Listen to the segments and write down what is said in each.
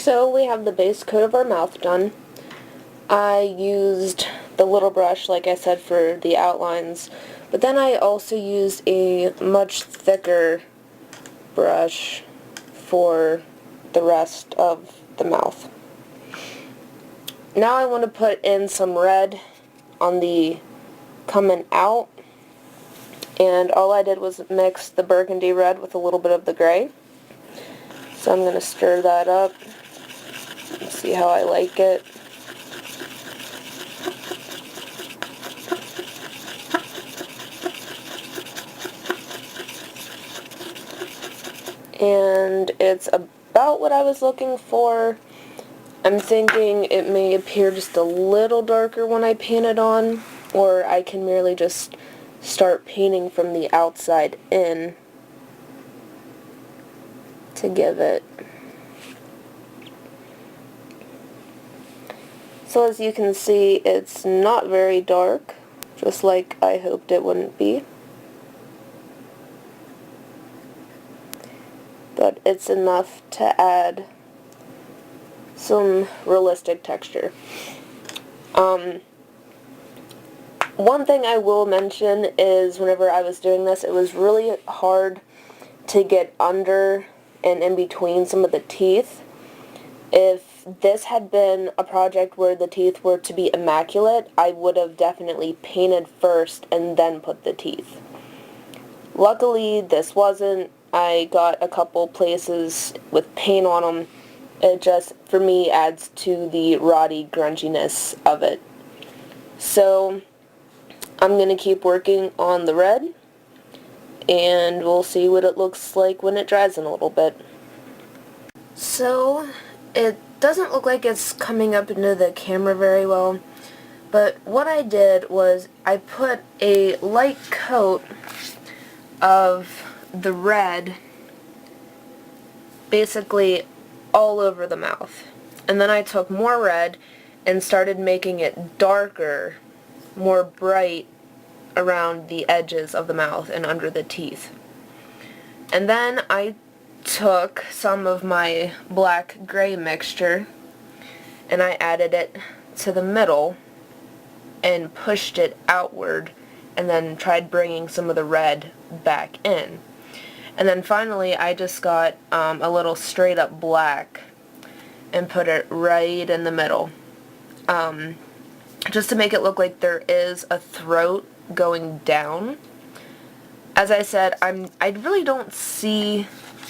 So we have the base coat of our mouth done. I used the little brush, like I said, for the outlines, but then I also used a much thicker brush for the rest of the mouth. Now I want to put in some red on the coming out, and all I did was mix the burgundy red with a little bit of the gray. So I'm going to stir that up and see how I like it. And it's about what I was looking for. I'm thinking it may appear just a little darker when I paint it on, or I can merely just start painting from the outside in to give it. So as you can see, it's not very dark, just like I hoped it wouldn't be. But it's enough to add some realistic texture. One thing I will mention is whenever I was doing this, it was really hard to get under and in between some of the teeth. If this had been a project where the teeth were to be immaculate, I would have definitely painted first and then put the teeth. Luckily, this wasn't. I got a couple places with paint on them. It just, for me, adds to the rotty grunginess of it. So, I'm going to keep working on the red, and we'll see what it looks like when it dries in a little bit. So, it doesn't look like it's coming up into the camera very well, but what I did was I put a light coat of the red basically all over the mouth. And then I took more red and started making it darker, more bright around the edges of the mouth and under the teeth. And then I took some of my black-gray mixture and I added it to the middle and pushed it outward and then tried bringing some of the red back in. And then finally I just got a little straight up black and put it right in the middle. Just to make it look like there is a throat going down. As I said, I really don't see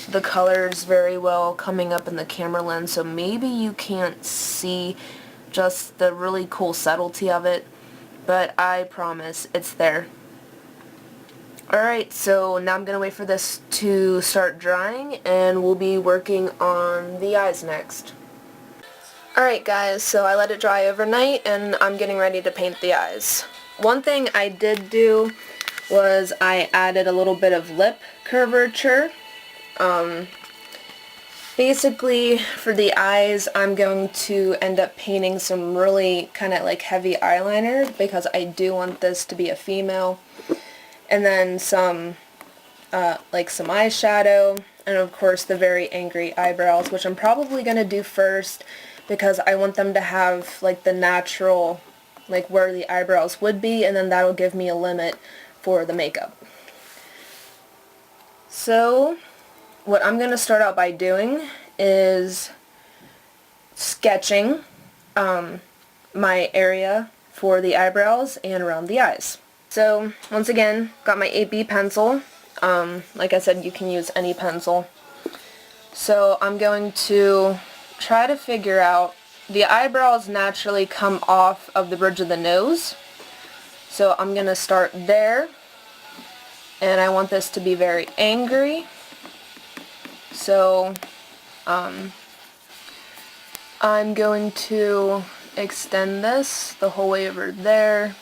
the colors very well coming up in the camera lens, so maybe you can't see just the really cool subtlety of it, but I promise it's there. Alright, so now I'm going to wait for this to start drying, and we'll be working on the eyes next. Alright guys, so I let it dry overnight, and I'm getting ready to paint the eyes. One thing I did do was I added a little bit of lip curvature. Basically, for the eyes, I'm going to end up painting some really kind of like heavy eyeliner, because I do want this to be a female. And then some eyeshadow, and of course the very angry eyebrows, which I'm probably going to do first because I want them to have like the natural, like where the eyebrows would be, and then that'll give me a limit for the makeup. So what I'm going to start out by doing is sketching my area for the eyebrows and around the eyes. So, once again, got my 8B pencil. Like I said, you can use any pencil. So, I'm going to try to figure out, the eyebrows naturally come off of the bridge of the nose. So, I'm going to start there. And I want this to be very angry. So, I'm going to extend this the whole way over there.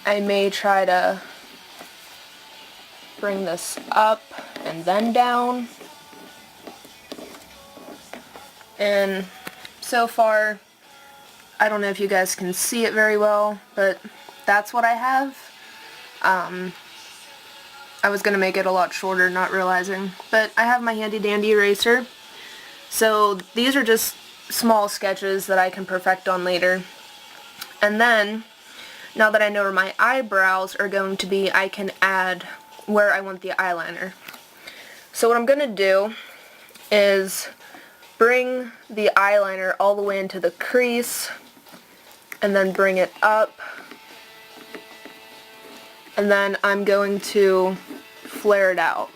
I may try to bring this up and then down. And so far, I don't know if you guys can see it very well, but that's what I have. I was going to make it a lot shorter, not realizing. But I have my handy dandy eraser. So these are just small sketches that I can perfect on later. And then, now that I know where my eyebrows are going to be, I can add where I want the eyeliner. So what I'm going to do is bring the eyeliner all the way into the crease, and then bring it up, and then I'm going to flare it out.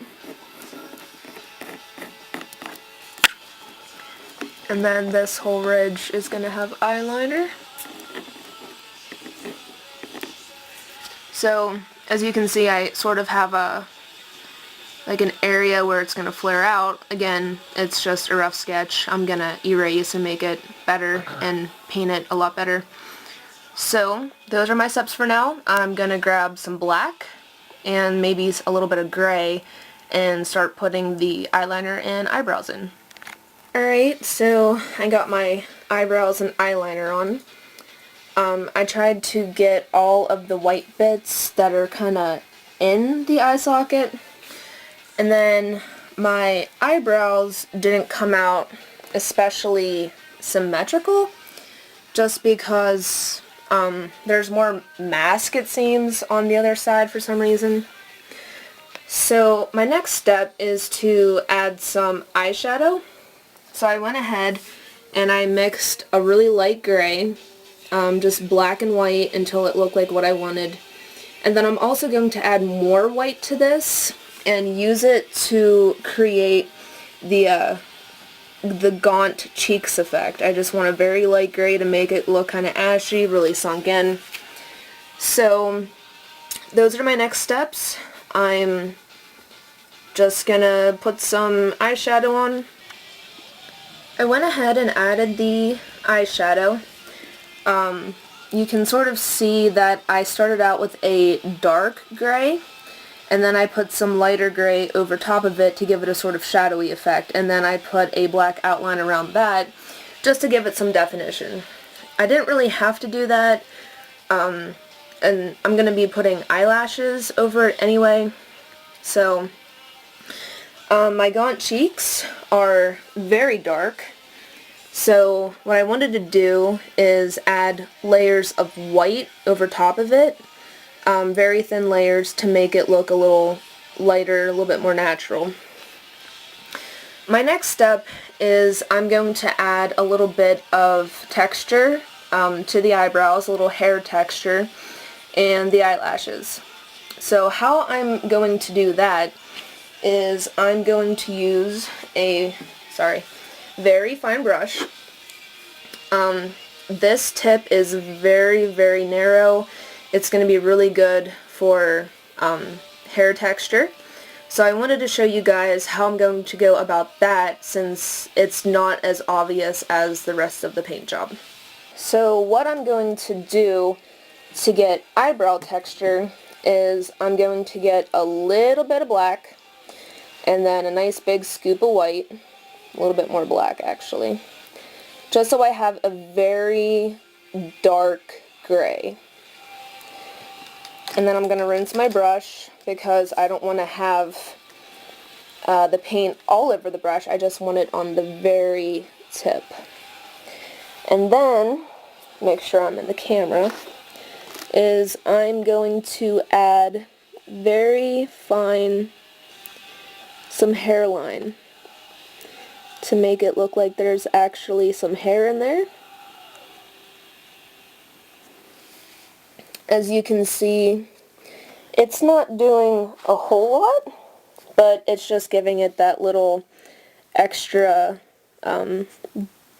And then this whole ridge is going to have eyeliner. So, as you can see, I sort of have like an area where it's going to flare out. Again, it's just a rough sketch. I'm going to erase and make it better and paint it a lot better. So, those are my steps for now. I'm going to grab some black and maybe a little bit of gray and start putting the eyeliner and eyebrows in. Alright, so I got my eyebrows and eyeliner on. I tried to get all of the white bits that are kind of in the eye socket, and then my eyebrows didn't come out especially symmetrical, just because there's more mask, it seems, on the other side for some reason. So my next step is to add some eyeshadow. So I went ahead and I mixed a really light gray, just black and white until it looked like what I wanted. And then I'm also going to add more white to this and use it to create the gaunt cheeks effect. I just want a very light gray to make it look kind of ashy, really sunk in. So those are my next steps. I'm just gonna put some eyeshadow on. I went ahead and added the eyeshadow. You can sort of see that I started out with a dark gray, and then I put some lighter gray over top of it to give it a sort of shadowy effect, and then I put a black outline around that just to give it some definition. I didn't really have to do that, and I'm going to be putting eyelashes over it anyway, so my gaunt cheeks are very dark, so what I wanted to do is add layers of white over top of it, very thin layers to make it look a little lighter, a little bit more natural. My next step is I'm going to add a little bit of texture to the eyebrows, a little hair texture, and the eyelashes. So how I'm going to do that is I'm going to use a, very fine brush. This tip is very, very narrow. It's going to be really good for hair texture. So I wanted to show you guys how I'm going to go about that, since it's not as obvious as the rest of the paint job. So what I'm going to do to get eyebrow texture is I'm going to get a little bit of black, and then a nice big scoop of white, a little bit more black actually, just so I have a very dark gray. And then I'm going to rinse my brush because I don't want to have the paint all over the brush. I just want it on the very tip. And then, make sure I'm in the camera, is I'm going to add very fine some hairline to make it look like there's actually some hair in there. As you can see, it's not doing a whole lot, but it's just giving it that little extra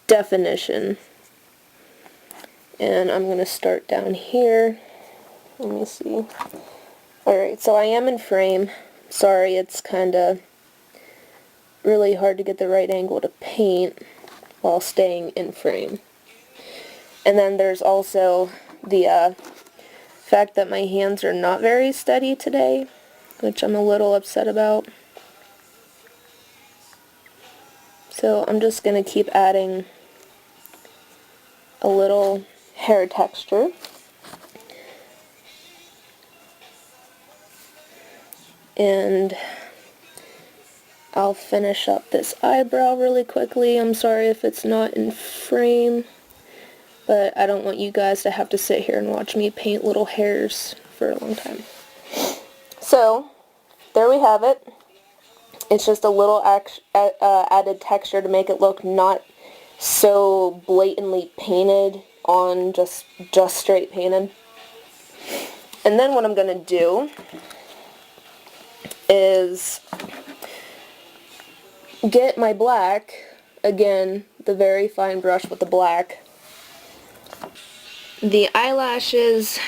definition. And I'm going to start down here. Let me see. Alright, so I am in frame. Sorry, it's kind of really hard to get the right angle to paint while staying in frame. And then there's also the fact that my hands are not very steady today, which I'm a little upset about. So I'm just going to keep adding a little hair texture. And I'll finish up this eyebrow really quickly. I'm sorry if it's not in frame, but I don't want you guys to have to sit here and watch me paint little hairs for a long time. So, there we have it. It's just a little added texture to make it look not so blatantly painted on, just straight painted. And then what I'm going to do is get my black, again, the very fine brush with the black. The eyelashes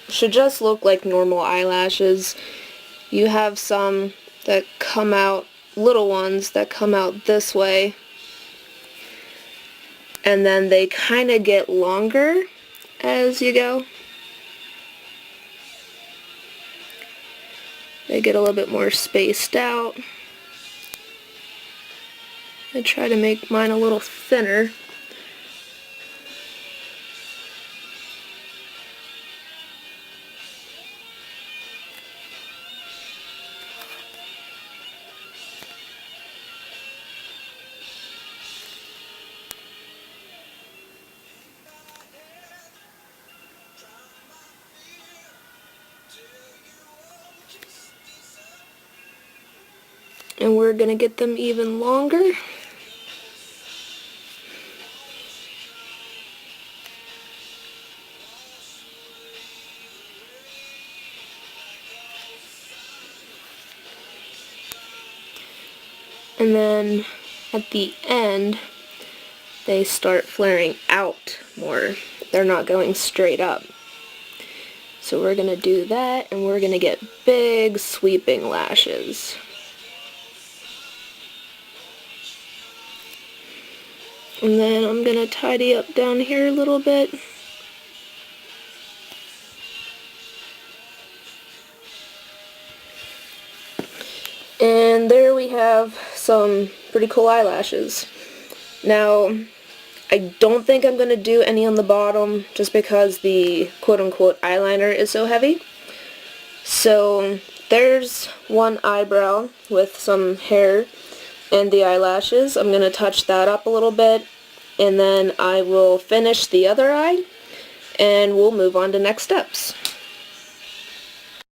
should just look like normal eyelashes. You have some that come out, little ones that come out this way, and then they kind of get longer as you go. They get a little bit more spaced out. I try to make mine a little thinner. And we're going to get them even longer. And then at the end, they start flaring out more. They're not going straight up. So we're going to do that, and we're going to get big sweeping lashes. And then I'm going to tidy up down here a little bit. And there we have some pretty cool eyelashes. Now, I don't think I'm going to do any on the bottom just because the quote-unquote eyeliner is so heavy. So there's one eyebrow with some hair and the eyelashes. I'm going to touch that up a little bit, and then I will finish the other eye and we'll move on to next steps.